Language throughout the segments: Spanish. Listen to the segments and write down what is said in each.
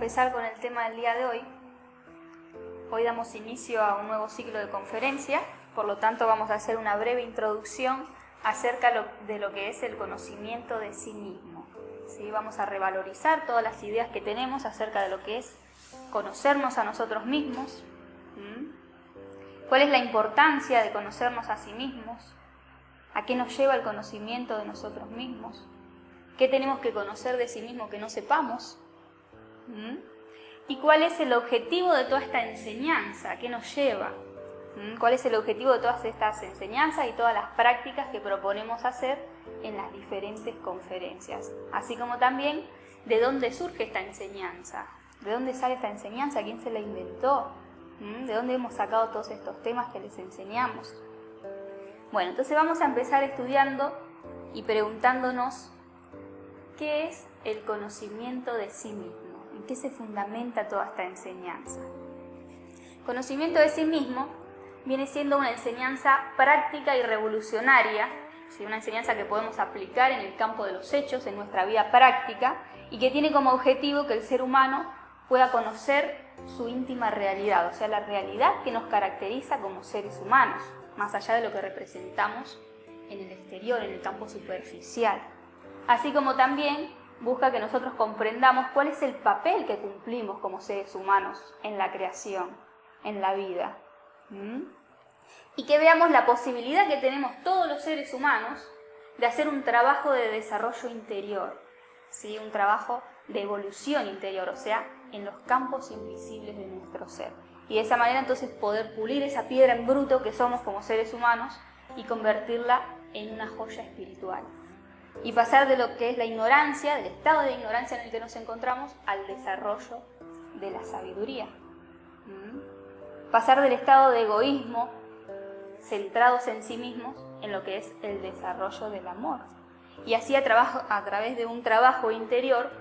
empezar con el tema del día de hoy. Hoy damos inicio a un nuevo ciclo de conferencia, por lo tanto vamos a hacer una breve introducción acerca de lo que es el conocimiento de sí mismo. ¿Sí? Vamos a revalorizar todas las ideas que tenemos acerca de lo que es conocernos a nosotros mismos. ¿Cuál es la importancia de conocernos a sí mismos? ¿A qué nos lleva el conocimiento de nosotros mismos? ¿Qué tenemos que conocer de sí mismo que no sepamos? ¿Y cuál es el objetivo de toda esta enseñanza? ¿A qué nos lleva? ¿Cuál es el objetivo de todas estas enseñanzas y todas las prácticas que proponemos hacer en las diferentes conferencias? Así como también, ¿de dónde surge esta enseñanza? ¿De dónde sale esta enseñanza? ¿Quién se la inventó? ¿De dónde hemos sacado todos estos temas que les enseñamos? Bueno, entonces vamos a empezar estudiando y preguntándonos ¿qué es el conocimiento de sí mismo? ¿En qué se fundamenta toda esta enseñanza? Conocimiento de sí mismo viene siendo una enseñanza práctica y revolucionaria, ¿sí? Una enseñanza que podemos aplicar en el campo de los hechos, en nuestra vida práctica, y que tiene como objetivo que el ser humano pueda conocer su íntima realidad, o sea, la realidad que nos caracteriza como seres humanos, más allá de lo que representamos en el exterior, en el campo superficial. Así como también busca que nosotros comprendamos cuál es el papel que cumplimos como seres humanos en la creación, en la vida. Y que veamos la posibilidad que tenemos todos los seres humanos de hacer un trabajo de desarrollo interior, ¿sí? Un trabajo de evolución interior, o sea, en los campos invisibles de nuestro ser. Y de esa manera entonces poder pulir esa piedra en bruto que somos como seres humanos y convertirla en una joya espiritual. Y pasar de lo que es la ignorancia, del estado de ignorancia en el que nos encontramos, al desarrollo de la sabiduría. Pasar del estado de egoísmo, centrados en sí mismos, en lo que es el desarrollo del amor. Y así a través de un trabajo interior,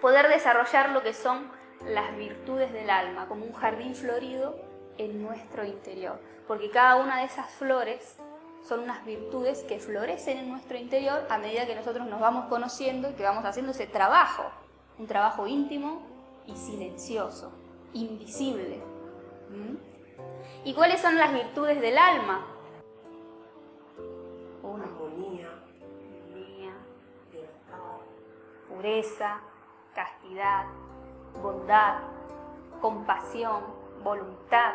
poder desarrollar lo que son las virtudes del alma, como un jardín florido en nuestro interior. Porque cada una de esas flores son unas virtudes que florecen en nuestro interior a medida que nosotros nos vamos conociendo y que vamos haciendo ese trabajo, un trabajo íntimo y silencioso, invisible. ¿Y cuáles son las virtudes del alma? Armonía, pureza, castidad, bondad, compasión, voluntad,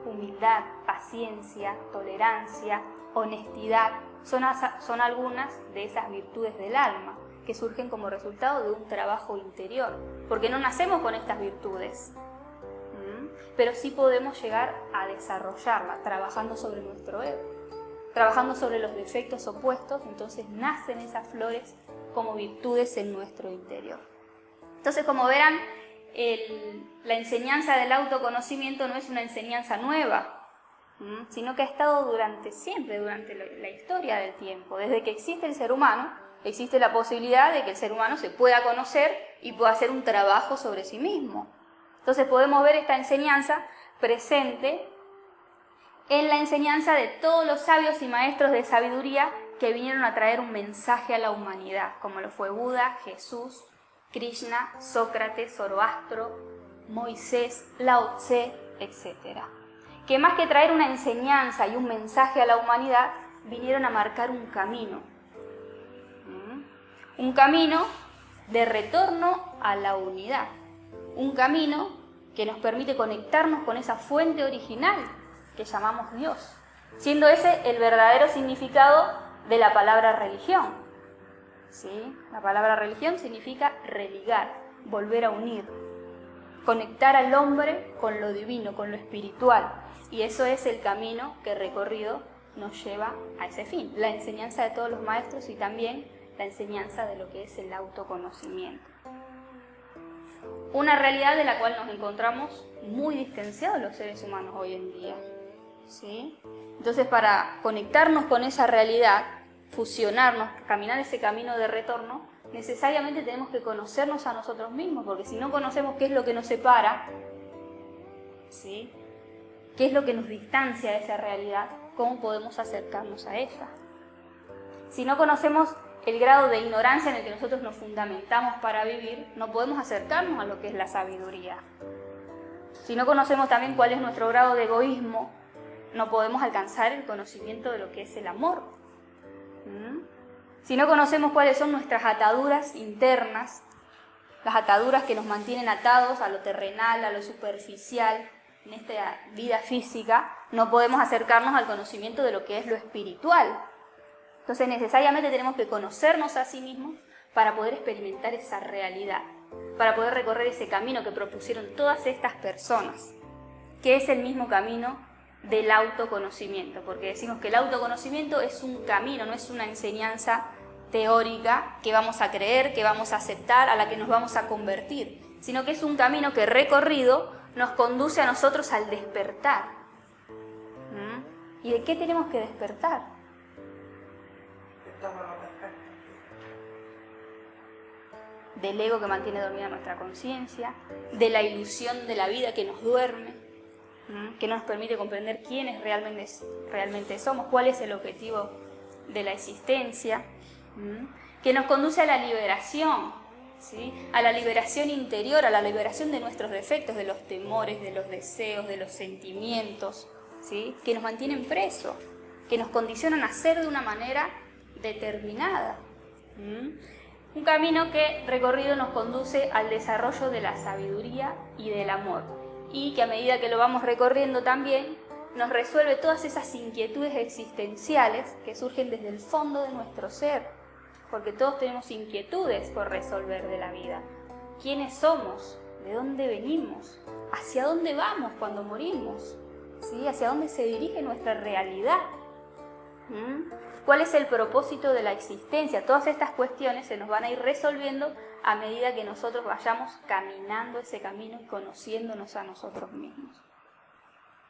humildad, paciencia, tolerancia, honestidad, son algunas de esas virtudes del alma que surgen como resultado de un trabajo interior, porque no nacemos con estas virtudes, pero sí podemos llegar a desarrollarlas trabajando sobre nuestro ego, trabajando sobre los defectos opuestos, entonces nacen esas flores como virtudes en nuestro interior. Entonces, como verán, la enseñanza del autoconocimiento no es una enseñanza nueva, sino que ha estado durante la historia del tiempo. Desde que existe el ser humano, existe la posibilidad de que el ser humano se pueda conocer y pueda hacer un trabajo sobre sí mismo. Entonces podemos ver esta enseñanza presente en la enseñanza de todos los sabios y maestros de sabiduría que vinieron a traer un mensaje a la humanidad, como lo fue Buda, Jesús, Krishna, Sócrates, Zoroastro, Moisés, Lao Tse, etc. Que más que traer una enseñanza y un mensaje a la humanidad, vinieron a marcar un camino. Un camino de retorno a la unidad. Un camino que nos permite conectarnos con esa fuente original que llamamos Dios, siendo ese el verdadero significado de la palabra religión. ¿Sí? La palabra religión significa religar, volver a unir, conectar al hombre con lo divino, con lo espiritual. Y eso es el camino que recorrido nos lleva a ese fin, la enseñanza de todos los maestros y también la enseñanza de lo que es el autoconocimiento. Una realidad de la cual nos encontramos muy distanciados los seres humanos hoy en día. ¿Sí? Entonces, para conectarnos con esa realidad, fusionarnos, caminar ese camino de retorno, necesariamente tenemos que conocernos a nosotros mismos, porque si no conocemos qué es lo que nos separa, ¿sí? ¿Qué es lo que nos distancia de esa realidad? ¿Cómo podemos acercarnos a ella? Si no conocemos el grado de ignorancia en el que nosotros nos fundamentamos para vivir, no podemos acercarnos a lo que es la sabiduría. Si no conocemos también cuál es nuestro grado de egoísmo, no podemos alcanzar el conocimiento de lo que es el amor. Si no conocemos cuáles son nuestras ataduras internas, las ataduras que nos mantienen atados a lo terrenal, a lo superficial, en esta vida física, no podemos acercarnos al conocimiento de lo que es lo espiritual. Entonces necesariamente tenemos que conocernos a sí mismos para poder experimentar esa realidad, para poder recorrer ese camino que propusieron todas estas personas, que es el mismo camino del autoconocimiento, porque decimos que el autoconocimiento es un camino, no es una enseñanza teórica que vamos a creer, que vamos a aceptar, a la que nos vamos a convertir, sino que es un camino que recorrido nos conduce a nosotros al despertar. ¿Y de qué tenemos que despertar? Del ego que mantiene dormida nuestra conciencia, de la ilusión de la vida que nos duerme, que no nos permite comprender quiénes realmente somos, cuál es el objetivo de la existencia, que nos conduce a la liberación, ¿sí? A la liberación interior, a la liberación de nuestros defectos, de los temores, de los deseos, de los sentimientos, ¿sí? Que nos mantienen presos, que nos condicionan a ser de una manera determinada. Un camino que recorrido nos conduce al desarrollo de la sabiduría y del amor, y que a medida que lo vamos recorriendo también nos resuelve todas esas inquietudes existenciales que surgen desde el fondo de nuestro ser, porque todos tenemos inquietudes por resolver de la vida. ¿Quiénes somos? ¿De dónde venimos? ¿Hacia dónde vamos cuando morimos? ¿Sí? ¿Hacia dónde se dirige nuestra realidad? ¿Cuál es el propósito de la existencia? Todas estas cuestiones se nos van a ir resolviendo a medida que nosotros vayamos caminando ese camino y conociéndonos a nosotros mismos.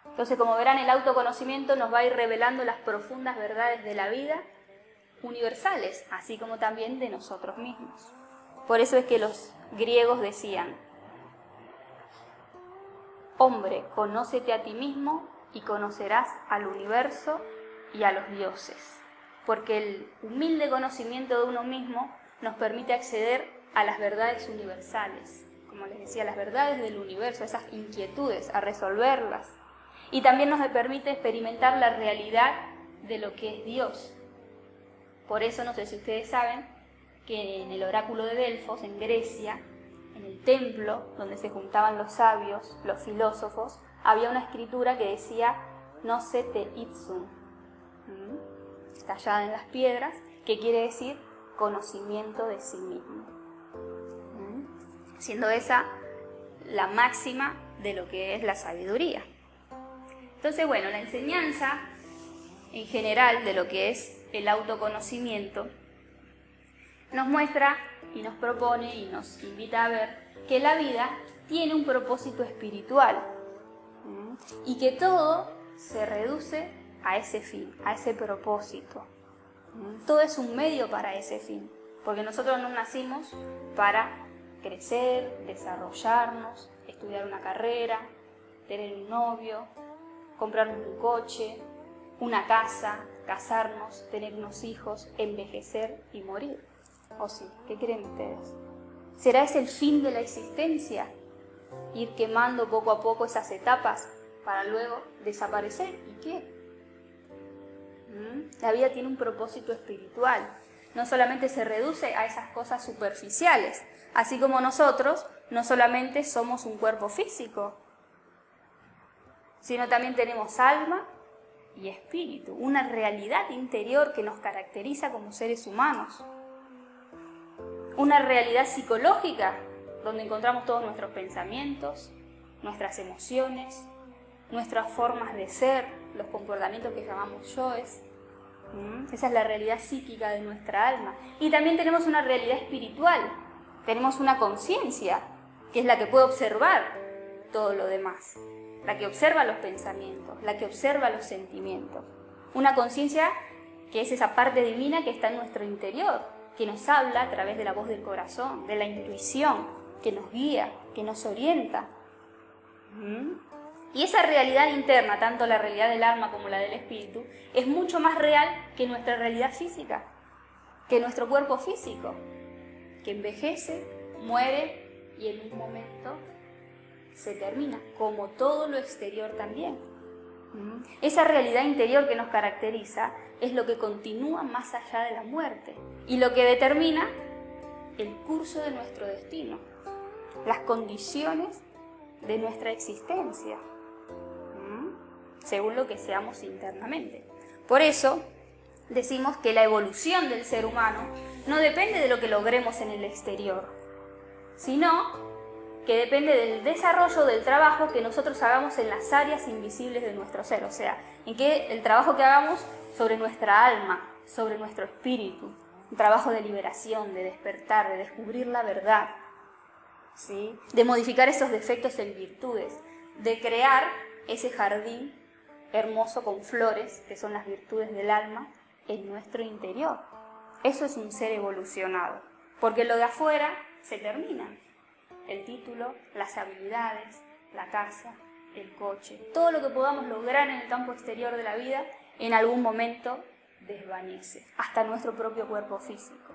Entonces, como verán, el autoconocimiento nos va a ir revelando las profundas verdades de la vida universales, así como también de nosotros mismos. Por eso es que los griegos decían: hombre, conócete a ti mismo y conocerás al universo y a los dioses. Porque el humilde conocimiento de uno mismo nos permite acceder a las verdades universales, como les decía, las verdades del universo, esas inquietudes, a resolverlas. Y también nos permite experimentar la realidad de lo que es Dios. Por eso, no sé si ustedes saben, que en el oráculo de Delfos, en Grecia, en el templo donde se juntaban los sabios, los filósofos, había una escritura que decía Nosete ipsum, tallada en las piedras, que quiere decir conocimiento de sí mismo, siendo esa la máxima de lo que es la sabiduría. Entonces, bueno, la enseñanza en general de lo que es el autoconocimiento nos muestra y nos propone y nos invita a ver que la vida tiene un propósito espiritual y que todo se reduce a ese fin, a ese propósito. Todo es un medio para ese fin, porque nosotros no nacimos para crecer, desarrollarnos, estudiar una carrera, tener un novio, comprarnos un coche, una casa, casarnos, tener unos hijos, envejecer y morir. ¿O sí? ¿Qué creen ustedes? ¿Será ese el fin de la existencia? Ir quemando poco a poco esas etapas para luego desaparecer. ¿Y qué? La vida tiene un propósito espiritual. No solamente se reduce a esas cosas superficiales, así como nosotros no solamente somos un cuerpo físico, sino también tenemos alma y espíritu, una realidad interior que nos caracteriza como seres humanos. Una realidad psicológica donde encontramos todos nuestros pensamientos, nuestras emociones, nuestras formas de ser, los comportamientos que llamamos yoes. Esa es la realidad psíquica de nuestra alma. Y también tenemos una realidad espiritual, tenemos una conciencia, que es la que puede observar todo lo demás, la que observa los pensamientos, la que observa los sentimientos. Una conciencia que es esa parte divina que está en nuestro interior, que nos habla a través de la voz del corazón, de la intuición, que nos guía, que nos orienta. Y esa realidad interna, tanto la realidad del alma como la del espíritu, es mucho más real que nuestra realidad física. que nuestro cuerpo físico, que envejece, muere y en un momento se termina, como todo lo exterior también. Esa realidad interior que nos caracteriza es lo que continúa más allá de la muerte y lo que determina el curso de nuestro destino, las condiciones de nuestra existencia, según lo que seamos internamente. Por eso decimos que la evolución del ser humano no depende de lo que logremos en el exterior, sino que depende del desarrollo del trabajo que nosotros hagamos en las áreas invisibles de nuestro ser, o sea, en que el trabajo que hagamos sobre nuestra alma, sobre nuestro espíritu, un trabajo de liberación, de despertar, de descubrir la verdad, ¿sí? De modificar esos defectos en virtudes, de crear ese jardín hermoso con flores, que son las virtudes del alma, en nuestro interior. Eso es un ser evolucionado, porque lo de afuera se termina. El título, las habilidades, la casa, el coche, todo lo que podamos lograr en el campo exterior de la vida, en algún momento desvanece, hasta nuestro propio cuerpo físico.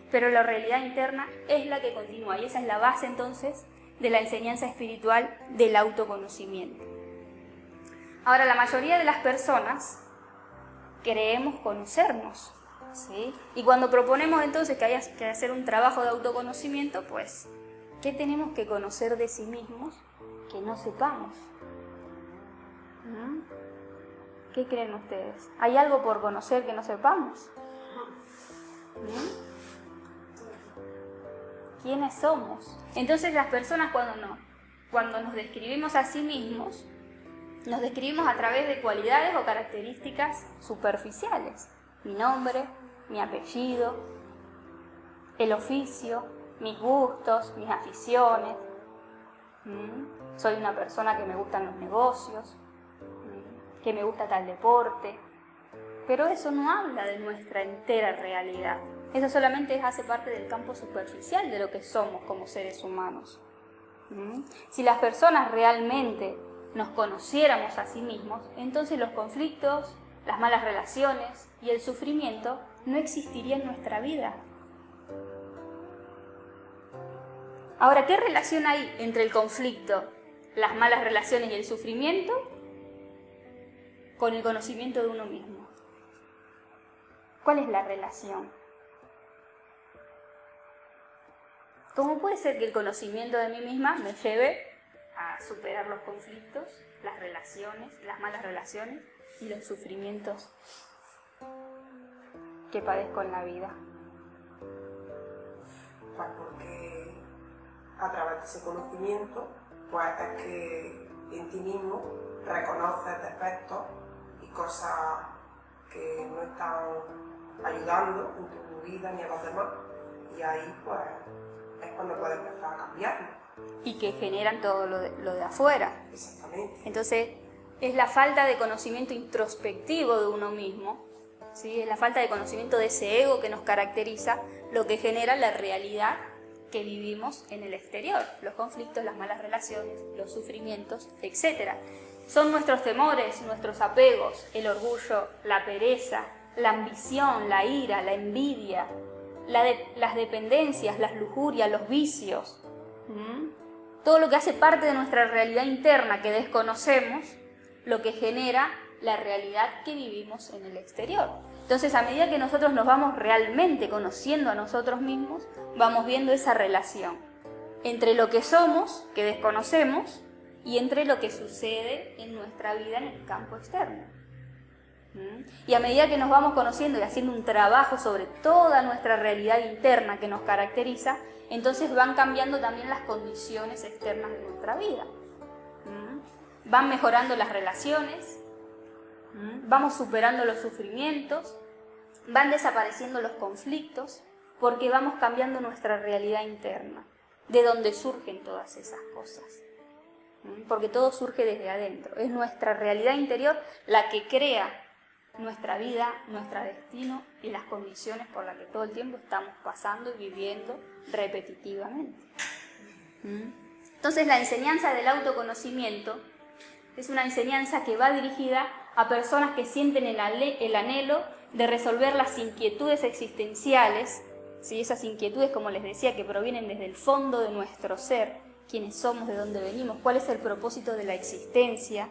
Pero la realidad interna es la que continúa, y esa es la base entonces de la enseñanza espiritual del autoconocimiento. Ahora, la mayoría de las personas creemos conocernos, ¿sí? Y cuando proponemos entonces que haya que hacer un trabajo de autoconocimiento, pues, ¿qué tenemos que conocer de sí mismos que no sepamos? ¿Qué creen ustedes? ¿Hay algo por conocer que no sepamos? ¿Quiénes somos? Entonces las personas cuando nos describimos a sí mismos, nos describimos a través de cualidades o características superficiales. Mi nombre, mi apellido, el oficio, mis gustos, mis aficiones. Soy una persona que me gustan los negocios, que me gusta tal deporte. Pero eso no habla de nuestra entera realidad. Eso solamente hace parte del campo superficial de lo que somos como seres humanos. Si las personas realmente nos conociéramos a sí mismos, entonces los conflictos, las malas relaciones y el sufrimiento no existirían en nuestra vida. Ahora, ¿qué relación hay entre el conflicto, las malas relaciones y el sufrimiento con el conocimiento de uno mismo? ¿Cuál es la relación? ¿Cómo puede ser que el conocimiento de mí misma me lleve a superar los conflictos, las relaciones, las malas relaciones y los sufrimientos que padezco en la vida? Pues porque a través de ese conocimiento, pues es que en ti mismo reconoces defectos y cosas que no están ayudando en tu vida ni a los demás, y ahí pues es cuando puedes empezar a cambiarlo. Y que generan todo lo de afuera. Exactamente. Entonces, es la falta de conocimiento introspectivo de uno mismo, ¿sí? Es la falta de conocimiento de ese ego que nos caracteriza, lo que genera la realidad que vivimos en el exterior. Los conflictos, las malas relaciones, los sufrimientos, etc. Son nuestros temores, nuestros apegos, el orgullo, la pereza, la ambición, la ira, la envidia, las dependencias, las lujurias, los vicios. Todo lo que hace parte de nuestra realidad interna que desconocemos, lo que genera la realidad que vivimos en el exterior. Entonces, a medida que nosotros nos vamos realmente conociendo a nosotros mismos, vamos viendo esa relación entre lo que somos, que desconocemos, y entre lo que sucede en nuestra vida en el campo externo. Y a medida que nos vamos conociendo y haciendo un trabajo sobre toda nuestra realidad interna que nos caracteriza, entonces van cambiando también las condiciones externas de nuestra vida. Van mejorando las relaciones, vamos superando los sufrimientos, van desapareciendo los conflictos, porque vamos cambiando nuestra realidad interna, de donde surgen todas esas cosas. Porque todo surge desde adentro. Es nuestra realidad interior la que crea nuestra vida, nuestro destino y las condiciones por las que todo el tiempo estamos pasando y viviendo repetitivamente. Entonces, la enseñanza del autoconocimiento es una enseñanza que va dirigida a personas que sienten el anhelo de resolver las inquietudes existenciales, ¿sí? Esas inquietudes, como les decía, que provienen desde el fondo de nuestro ser, quiénes somos, de dónde venimos, cuál es el propósito de la existencia,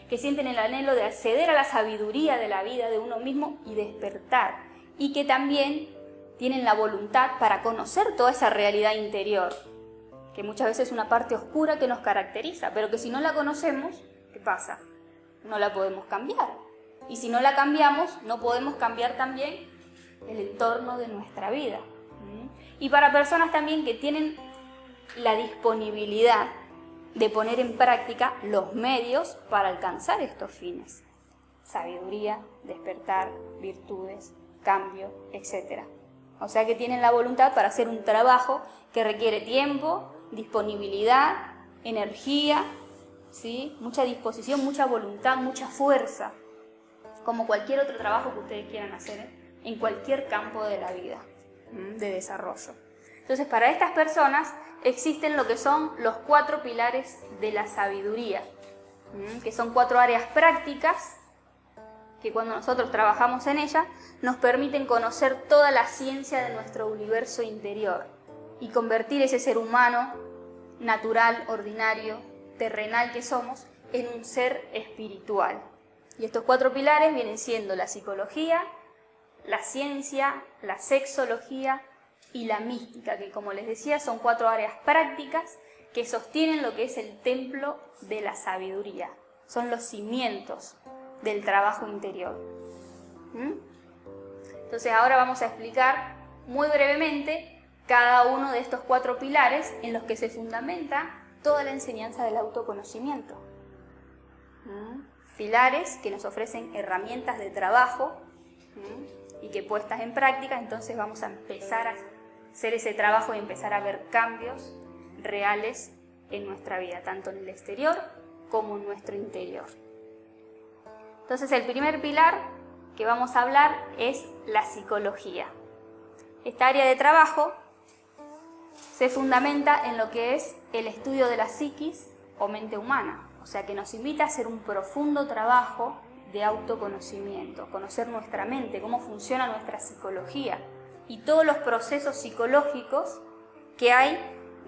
que sienten el anhelo de acceder a la sabiduría de la vida de uno mismo y despertar, y que también tienen la voluntad para conocer toda esa realidad interior, que muchas veces es una parte oscura que nos caracteriza, pero que si no la conocemos, ¿qué pasa? No la podemos cambiar. Y si no la cambiamos, no podemos cambiar también el entorno de nuestra vida. Y para personas también que tienen la disponibilidad de poner en práctica los medios para alcanzar estos fines. Sabiduría, despertar, virtudes, cambio, etc. O sea que tienen la voluntad para hacer un trabajo que requiere tiempo, disponibilidad, energía, ¿sí? Mucha disposición, mucha voluntad, mucha fuerza, como cualquier otro trabajo que ustedes quieran hacer en cualquier campo de la vida, de desarrollo. Entonces, para estas personas existen lo que son los 4 pilares de la sabiduría, que son 4 áreas prácticas que cuando nosotros trabajamos en ellas nos permiten conocer toda la ciencia de nuestro universo interior y convertir ese ser humano natural, ordinario, terrenal que somos, en un ser espiritual. Y estos 4 pilares vienen siendo la psicología, la ciencia, la sexología y la mística, que como les decía son 4 áreas prácticas que sostienen lo que es el templo de la sabiduría. Son los cimientos del trabajo interior. Entonces ahora vamos a explicar muy brevemente cada uno de estos 4 pilares en los que se fundamenta toda la enseñanza del autoconocimiento. Pilares que nos ofrecen herramientas de trabajo y que puestas en práctica, entonces vamos a empezar a hacer ese trabajo y empezar a ver cambios reales en nuestra vida, tanto en el exterior como en nuestro interior. Entonces el primer pilar que vamos a hablar es la psicología. Esta área de trabajo se fundamenta en lo que es el estudio de la psiquis o mente humana, o sea que nos invita a hacer un profundo trabajo de autoconocimiento, conocer nuestra mente, cómo funciona nuestra psicología y todos los procesos psicológicos que hay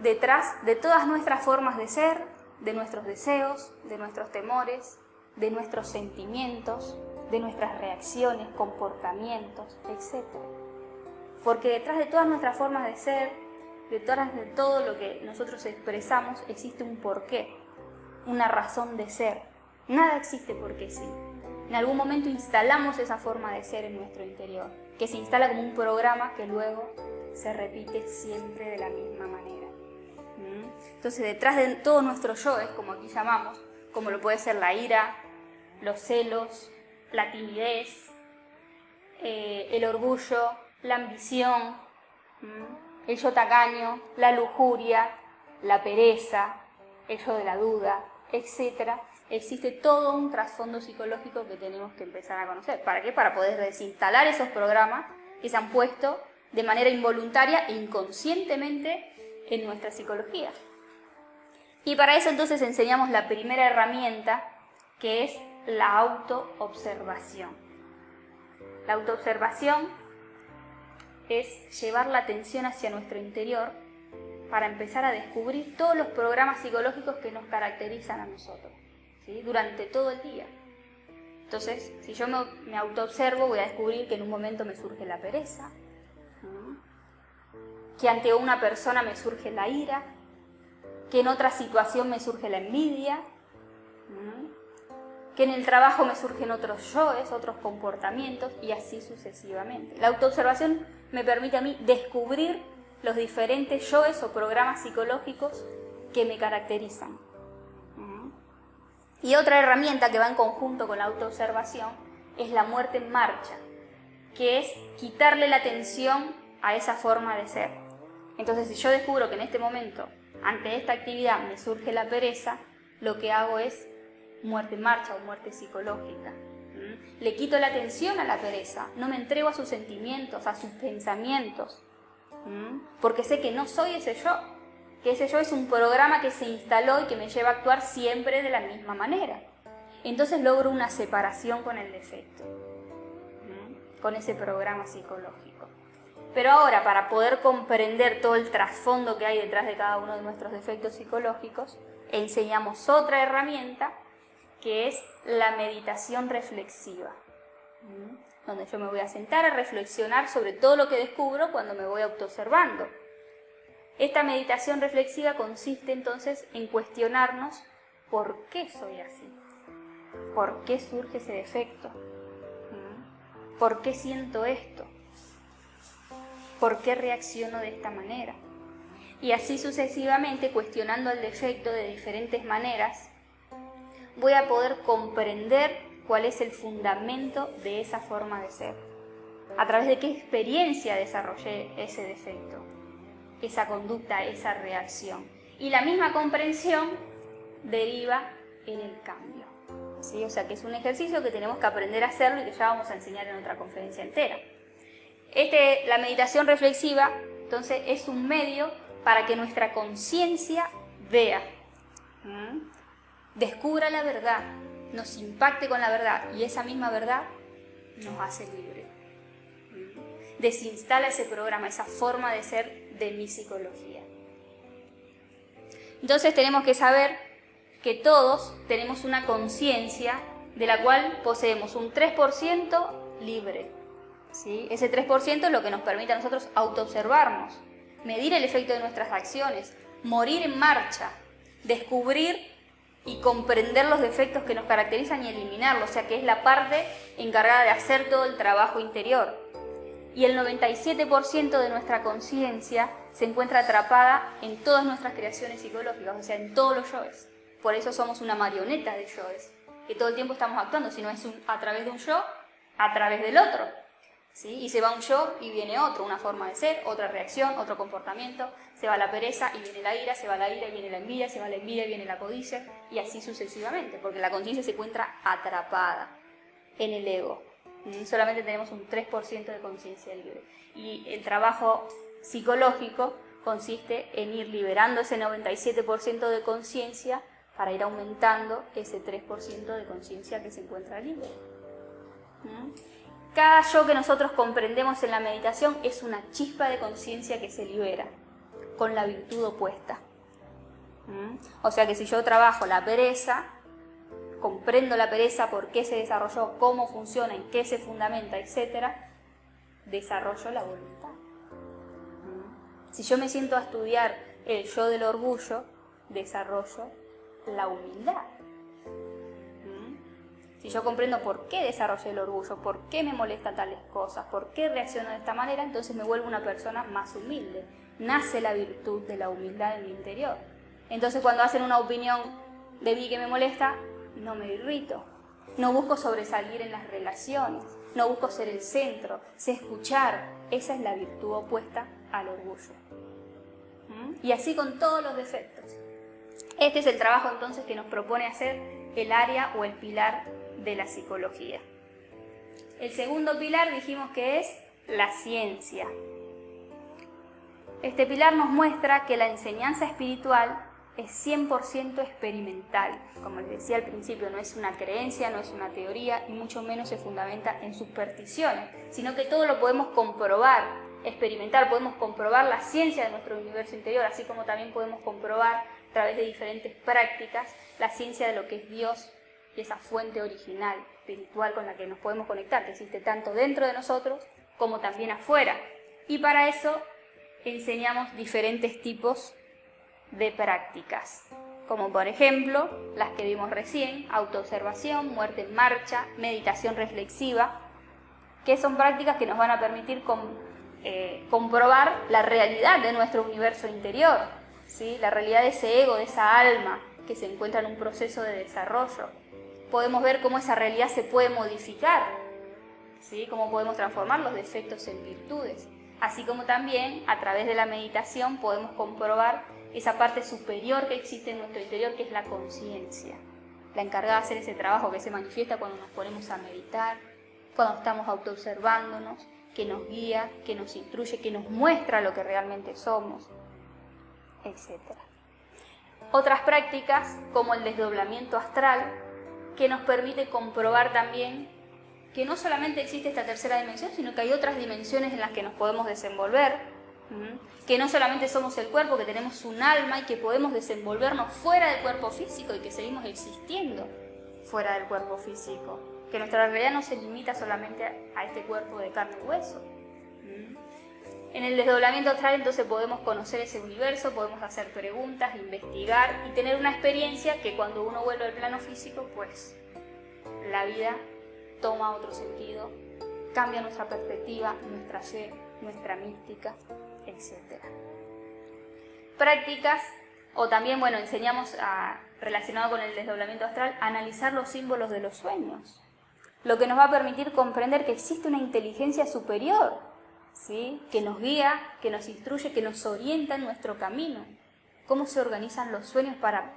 detrás de todas nuestras formas de ser, de nuestros deseos, de nuestros temores, de nuestros sentimientos, de nuestras reacciones, comportamientos, etc. Porque detrás de todas nuestras formas de ser, detrás de todo lo que nosotros expresamos, existe un porqué, una razón de ser. Nada existe porque sí. En algún momento instalamos esa forma de ser en nuestro interior, que se instala como un programa que luego se repite siempre de la misma manera. Entonces, detrás de todos nuestros yoes, como aquí llamamos, como lo puede ser la ira, los celos, la timidez, el orgullo, la ambición, el yo tacaño, la lujuria, la pereza, el yo de la duda, etc. Existe todo un trasfondo psicológico que tenemos que empezar a conocer. ¿Para qué? Para poder desinstalar esos programas que se han puesto de manera involuntaria e inconscientemente en nuestra psicología. Y para eso entonces enseñamos la primera herramienta, que es la autoobservación. La autoobservación es llevar la atención hacia nuestro interior para empezar a descubrir todos los programas psicológicos que nos caracterizan a nosotros, ¿sí? Durante todo el día. Entonces, si yo me autoobservo, voy a descubrir que en un momento me surge la pereza, que ante una persona me surge la ira, que en otra situación me surge la envidia, que en el trabajo me surgen otros yoes, otros comportamientos y así sucesivamente. La autoobservación me permite a mí descubrir los diferentes yoes o programas psicológicos que me caracterizan. Y otra herramienta que va en conjunto con la autoobservación es la muerte en marcha, que es quitarle la atención a esa forma de ser. Entonces, si yo descubro que en este momento, ante esta actividad, me surge la pereza, lo que hago es muerte en marcha o muerte psicológica. Le quito la atención a la pereza, no me entrego a sus sentimientos, a sus pensamientos, porque sé que no soy ese yo, que ese yo es un programa que se instaló y que me lleva a actuar siempre de la misma manera. Entonces logro una separación con el defecto. con ese programa psicológico. Pero ahora, para poder comprender todo el trasfondo que hay detrás de cada uno de nuestros defectos psicológicos, enseñamos otra herramienta que es la meditación reflexiva, donde yo me voy a sentar a reflexionar sobre todo lo que descubro cuando me voy autoobservando. Esta meditación reflexiva consiste entonces en cuestionarnos por qué soy así, por qué surge ese defecto, por qué siento esto, por qué reacciono de esta manera. Y así sucesivamente, cuestionando el defecto de diferentes maneras, voy a poder comprender cuál es el fundamento de esa forma de ser, a través de qué experiencia desarrollé ese defecto, esa conducta, esa reacción. Y la misma comprensión deriva en el cambio, ¿sí? O sea que es un ejercicio que tenemos que aprender a hacerlo y que ya vamos a enseñar en otra conferencia entera. La meditación reflexiva, entonces, es un medio para que nuestra conciencia vea, descubra la verdad, nos impacte con la verdad y esa misma verdad nos hace libre. Desinstala ese programa, esa forma de ser de mi psicología. Entonces tenemos que saber que todos tenemos una conciencia de la cual poseemos un 3% libre. ¿Sí? Ese 3% es lo que nos permite a nosotros autoobservarnos, medir el efecto de nuestras acciones, morir en marcha, descubrir y comprender los defectos que nos caracterizan y eliminarlos, o sea que es la parte encargada de hacer todo el trabajo interior. Y el 97% de nuestra conciencia se encuentra atrapada en todas nuestras creaciones psicológicas, o sea, en todos los yoes. Por eso somos una marioneta de yoes, que todo el tiempo estamos actuando, si no es a través de un yo, a través del otro. ¿Sí? Y se va un yo y viene otro, una forma de ser, otra reacción, otro comportamiento, se va la pereza y viene la ira, se va la ira y viene la envidia, se va la envidia y viene la codicia, y así sucesivamente, porque la conciencia se encuentra atrapada en el ego. Solamente tenemos un 3% de conciencia libre. Y el trabajo psicológico consiste en ir liberando ese 97% de conciencia para ir aumentando ese 3% de conciencia que se encuentra libre. Cada yo que nosotros comprendemos en la meditación es una chispa de conciencia que se libera, con la virtud opuesta. O sea que si yo trabajo la pereza, comprendo la pereza, por qué se desarrolló, cómo funciona, en qué se fundamenta, etc., desarrollo la voluntad. Si yo me siento a estudiar el yo del orgullo, desarrollo la humildad. Si yo comprendo por qué desarrollé el orgullo, por qué me molestan tales cosas, por qué reacciono de esta manera, entonces me vuelvo una persona más humilde. Nace la virtud de la humildad en mi interior. Entonces cuando hacen una opinión de mí que me molesta, no me irrito. No busco sobresalir en las relaciones, no busco ser el centro, sé escuchar. Esa es la virtud opuesta al orgullo. Y así con todos los defectos. Este es el trabajo entonces que nos propone hacer el área o el pilar de la psicología. El segundo pilar dijimos que es la ciencia. Este pilar nos muestra que la enseñanza espiritual es 100% experimental. Como les decía al principio, no es una creencia, no es una teoría y mucho menos se fundamenta en supersticiones, sino que todo lo podemos comprobar, experimentar, podemos comprobar la ciencia de nuestro universo interior, así como también podemos comprobar a través de diferentes prácticas la ciencia de lo que es Dios y esa fuente original, espiritual con la que nos podemos conectar, que existe tanto dentro de nosotros como también afuera. Y para eso enseñamos diferentes tipos de prácticas, como por ejemplo las que vimos recién: autoobservación, muerte en marcha, meditación reflexiva, que son prácticas que nos van a permitir comprobar la realidad de nuestro universo interior, ¿sí? La realidad de ese ego, de esa alma que se encuentra en un proceso de desarrollo. Podemos ver cómo esa realidad se puede modificar, ¿sí? Cómo podemos transformar los defectos en virtudes, así como también a través de la meditación podemos comprobar esa parte superior que existe en nuestro interior, que es la conciencia, la encargada de hacer ese trabajo que se manifiesta cuando nos ponemos a meditar, cuando estamos autoobservándonos, que nos guía, que nos instruye, que nos muestra lo que realmente somos, etc. Otras prácticas, como el desdoblamiento astral, que nos permite comprobar también que no solamente existe esta tercera dimensión, sino que hay otras dimensiones en las que nos podemos desenvolver, que no solamente somos el cuerpo, que tenemos un alma y que podemos desenvolvernos fuera del cuerpo físico y que seguimos existiendo fuera del cuerpo físico, que nuestra realidad no se limita solamente a este cuerpo de carne y hueso. En el desdoblamiento astral entonces podemos conocer ese universo, podemos hacer preguntas, investigar y tener una experiencia que cuando uno vuelve al plano físico, pues la vida toma otro sentido, cambia nuestra perspectiva, nuestra fe, nuestra mística, etc. Prácticas, o también, bueno, enseñamos relacionado con el desdoblamiento astral, a analizar los símbolos de los sueños, lo que nos va a permitir comprender que existe una inteligencia superior, ¿sí?, que nos guía, que nos instruye, que nos orienta en nuestro camino. Cómo se organizan los sueños para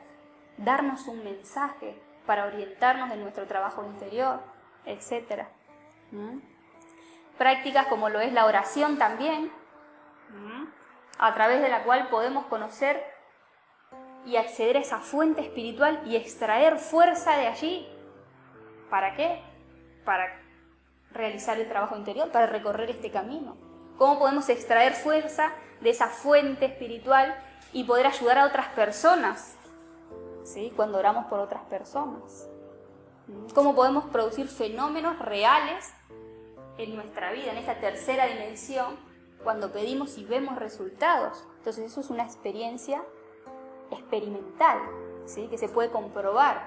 darnos un mensaje, para orientarnos en nuestro trabajo interior, etc. Prácticas como lo es la oración también, a través de la cual podemos conocer y acceder a esa fuente espiritual y extraer fuerza de allí. ¿Para qué? Para realizar el trabajo interior, para recorrer este camino. ¿Cómo podemos extraer fuerza de esa fuente espiritual y poder ayudar a otras personas? ¿Sí? Cuando oramos por otras personas. ¿Cómo podemos producir fenómenos reales en nuestra vida, en esta tercera dimensión, cuando pedimos y vemos resultados? Entonces eso es una experiencia experimental, ¿sí?, que se puede comprobar,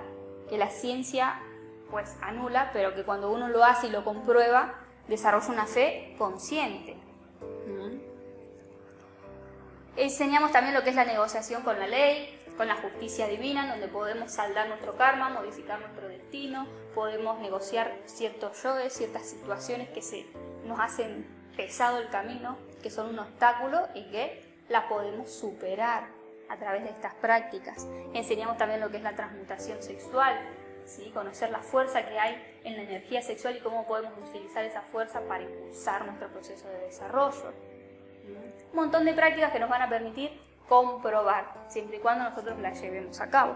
que la ciencia pues anula, pero que cuando uno lo hace y lo comprueba, desarrolla una fe consciente. Enseñamos también lo que es la negociación con la ley, con la justicia divina, donde podemos saldar nuestro karma, modificar nuestro destino, podemos negociar ciertos yoes, ciertas situaciones que nos hacen pesado el camino, que son un obstáculo y que las podemos superar a través de estas prácticas. Enseñamos también lo que es la transmutación sexual, ¿sí?, conocer la fuerza que hay en la energía sexual y cómo podemos utilizar esa fuerza para impulsar nuestro proceso de desarrollo. Un montón de prácticas que nos van a permitir comprobar, siempre y cuando nosotros las llevemos a cabo.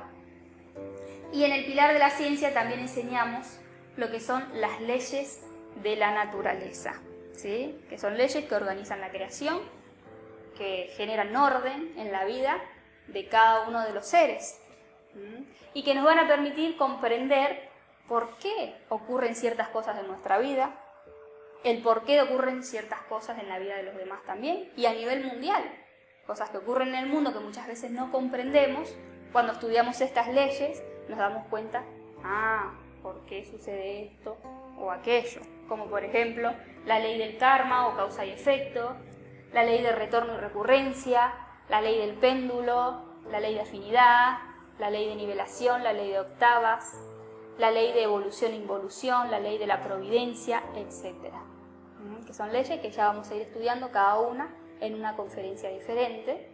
Y en el pilar de la ciencia también enseñamos lo que son las leyes de la naturaleza, ¿sí?, que son leyes que organizan la creación, que generan orden en la vida de cada uno de los seres, y que nos van a permitir comprender por qué ocurren ciertas cosas en nuestra vida, el por qué ocurren ciertas cosas en la vida de los demás también, y a nivel mundial, cosas que ocurren en el mundo que muchas veces no comprendemos. Cuando estudiamos estas leyes nos damos cuenta, ¿por qué sucede esto o aquello? Como por ejemplo la ley del karma o causa y efecto, la ley de retorno y recurrencia, la ley del péndulo, la ley de afinidad, la ley de nivelación, la ley de octavas, la ley de evolución e involución, la ley de la providencia, etc. Que son leyes que ya vamos a ir estudiando cada una en una conferencia diferente,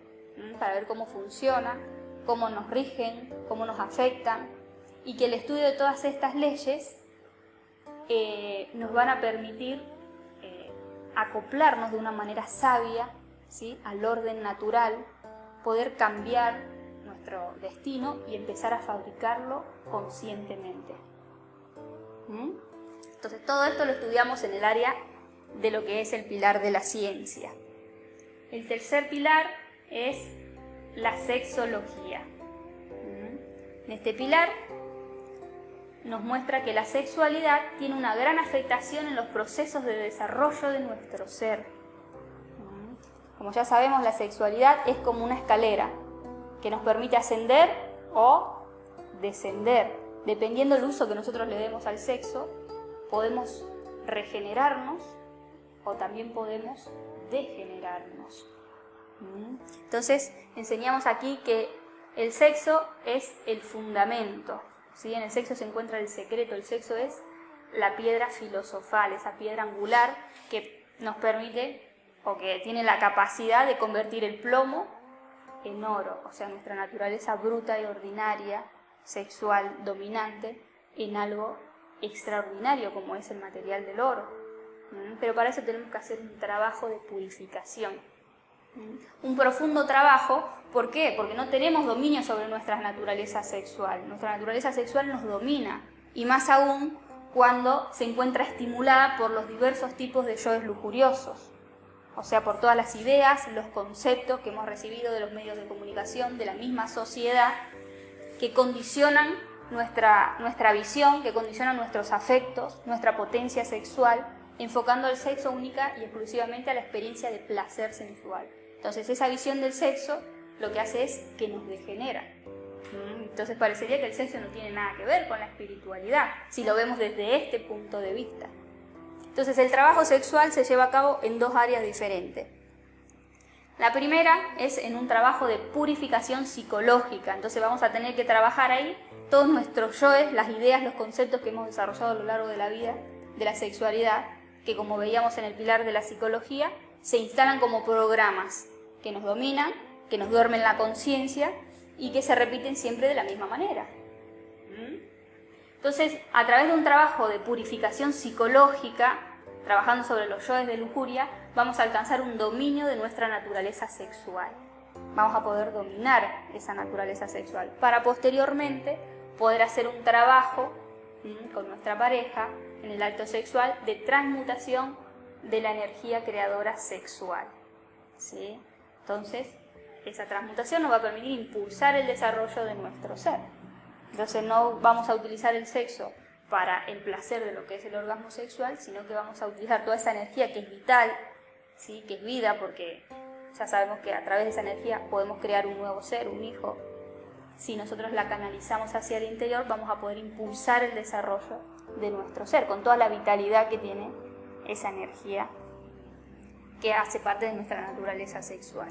para ver cómo funcionan, cómo nos rigen, cómo nos afectan, y que el estudio de todas estas leyes nos van a permitir acoplarnos de una manera sabia, ¿sí?, al orden natural, poder cambiar nuestro destino y empezar a fabricarlo conscientemente. Entonces todo esto lo estudiamos en el área de lo que es el pilar de la ciencia. El tercer pilar es la sexología. En este pilar nos muestra que la sexualidad tiene una gran afectación en los procesos de desarrollo de nuestro ser. Como ya sabemos, la sexualidad es como una escalera que nos permite ascender o descender. Dependiendo del uso que nosotros le demos al sexo, podemos regenerarnos o también podemos degenerarnos. Entonces, enseñamos aquí que el sexo es el fundamento, ¿sí? En el sexo se encuentra el secreto, el sexo es la piedra filosofal, esa piedra angular que nos permite o que tiene la capacidad de convertir el plomo en oro, o sea, nuestra naturaleza bruta y ordinaria, sexual, dominante, en algo extraordinario como es el material del oro. Pero para eso tenemos que hacer un trabajo de purificación. Un profundo trabajo, ¿por qué? Porque no tenemos dominio sobre nuestra naturaleza sexual. Nuestra naturaleza sexual nos domina, y más aún cuando se encuentra estimulada por los diversos tipos de yoes lujuriosos, o sea, por todas las ideas, los conceptos que hemos recibido de los medios de comunicación, de la misma sociedad, que condicionan nuestra visión, que condicionan nuestros afectos, nuestra potencia sexual, enfocando el sexo única y exclusivamente a la experiencia de placer sensual. Entonces, esa visión del sexo lo que hace es que nos degenera. Entonces parecería que el sexo no tiene nada que ver con la espiritualidad, si lo vemos desde este punto de vista. Entonces el trabajo sexual se lleva a cabo en dos áreas diferentes. La primera es en un trabajo de purificación psicológica, entonces vamos a tener que trabajar ahí todos nuestros yoes, las ideas, los conceptos que hemos desarrollado a lo largo de la vida, de la sexualidad, que como veíamos en el pilar de la psicología, se instalan como programas que nos dominan, que nos duermen la conciencia y que se repiten siempre de la misma manera. Entonces, a través de un trabajo de purificación psicológica, trabajando sobre los yoes de lujuria, vamos a alcanzar un dominio de nuestra naturaleza sexual. Vamos a poder dominar esa naturaleza sexual para posteriormente poder hacer un trabajo con nuestra pareja en el acto sexual de transmutación de la energía creadora sexual. ¿Sí? Entonces, esa transmutación nos va a permitir impulsar el desarrollo de nuestro ser. Entonces no vamos a utilizar el sexo para el placer de lo que es el orgasmo sexual, sino que vamos a utilizar toda esa energía que es vital, ¿sí? Que es vida, porque ya sabemos que a través de esa energía podemos crear un nuevo ser, un hijo. Si nosotros la canalizamos hacia el interior, vamos a poder impulsar el desarrollo de nuestro ser, con toda la vitalidad que tiene esa energía que hace parte de nuestra naturaleza sexual.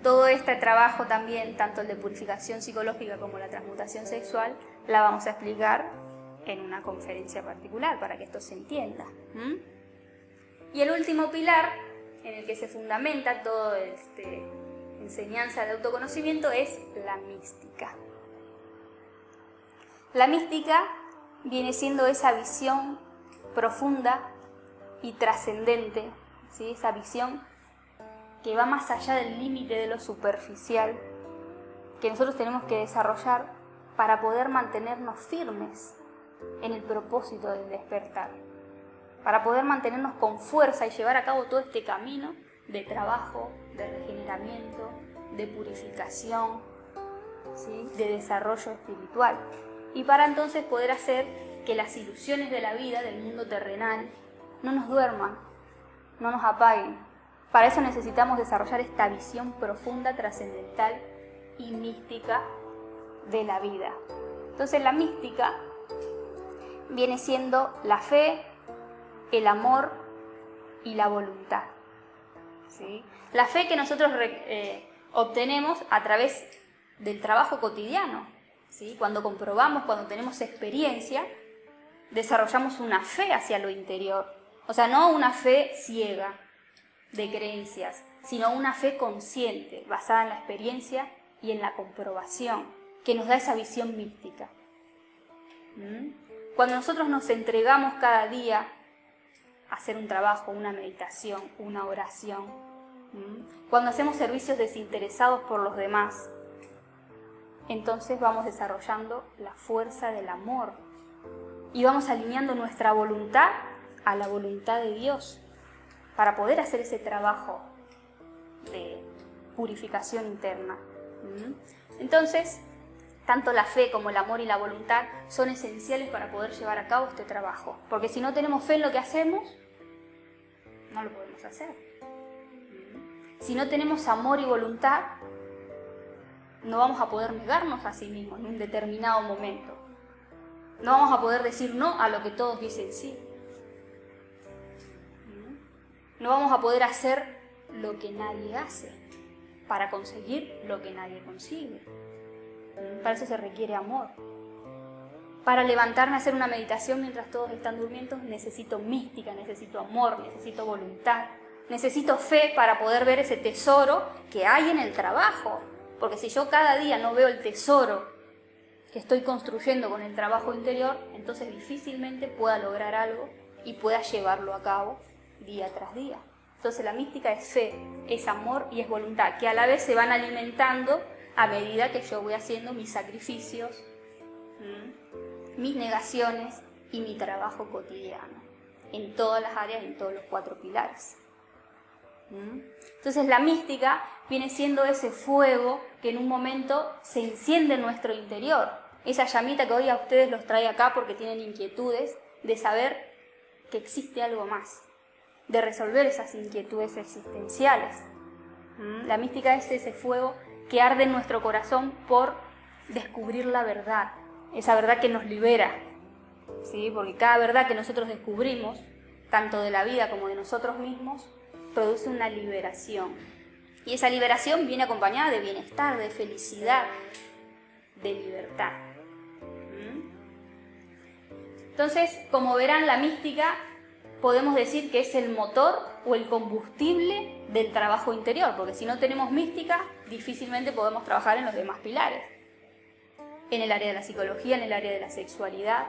Todo este trabajo también, tanto el de purificación psicológica como la transmutación sexual, la vamos a explicar en una conferencia particular para que esto se entienda. Y el último pilar en el que se fundamenta toda enseñanza de autoconocimiento es la mística. La mística viene siendo esa visión profunda y trascendente, ¿sí? Esa visión que va más allá del límite de lo superficial, que nosotros tenemos que desarrollar para poder mantenernos firmes en el propósito del despertar, para poder mantenernos con fuerza y llevar a cabo todo este camino de trabajo, de regeneramiento, de purificación, ¿sí? De desarrollo espiritual, y para entonces poder hacer que las ilusiones de la vida, del mundo terrenal, no nos duerman, no nos apaguen. Para eso necesitamos desarrollar esta visión profunda, trascendental y mística de la vida. Entonces la mística viene siendo la fe, el amor y la voluntad. ¿Sí? La fe que nosotros obtenemos a través del trabajo cotidiano. ¿Sí? Cuando comprobamos, cuando tenemos experiencia, desarrollamos una fe hacia lo interior. O sea, no una fe ciega de creencias, sino una fe consciente, basada en la experiencia y en la comprobación, que nos da esa visión mística. Cuando nosotros nos entregamos cada día a hacer un trabajo, una meditación, una oración, cuando hacemos servicios desinteresados por los demás, entonces vamos desarrollando la fuerza del amor y vamos alineando nuestra voluntad a la voluntad de Dios, para poder hacer ese trabajo de purificación interna. Entonces, tanto la fe como el amor y la voluntad son esenciales para poder llevar a cabo este trabajo. Porque si no tenemos fe en lo que hacemos, no lo podemos hacer. Si no tenemos amor y voluntad, no vamos a poder negarnos a sí mismos en un determinado momento. No vamos a poder decir no a lo que todos dicen sí. No vamos a poder hacer lo que nadie hace para conseguir lo que nadie consigue. Para eso se requiere amor. Para levantarme a hacer una meditación mientras todos están durmiendo, necesito mística, necesito amor, necesito voluntad, necesito fe para poder ver ese tesoro que hay en el trabajo. Porque si yo cada día no veo el tesoro que estoy construyendo con el trabajo interior, entonces difícilmente pueda lograr algo y pueda llevarlo a cabo día tras día. Entonces la mística es fe, es amor y es voluntad, que a la vez se van alimentando a medida que yo voy haciendo mis sacrificios, mis negaciones y mi trabajo cotidiano, en todas las áreas, en todos los 4 pilares. Entonces la mística viene siendo ese fuego que en un momento se enciende en nuestro interior, esa llamita que hoy a ustedes los trae acá porque tienen inquietudes de saber que existe algo más, de resolver esas inquietudes existenciales. La mística es ese fuego que arde en nuestro corazón por descubrir la verdad, esa verdad que nos libera, ¿sí? Porque cada verdad que nosotros descubrimos, tanto de la vida como de nosotros mismos, produce una liberación. Y esa liberación viene acompañada de bienestar, de felicidad, de libertad. Entonces, como verán, la mística podemos decir que es el motor o el combustible del trabajo interior, porque si no tenemos mística, difícilmente podemos trabajar en los demás pilares. En el área de la psicología, en el área de la sexualidad,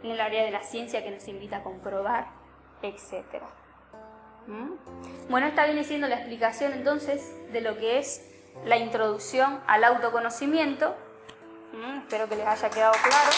en el área de la ciencia que nos invita a comprobar, etc. Bueno, esta viene siendo la explicación entonces de lo que es la introducción al autoconocimiento. Espero que les haya quedado claro.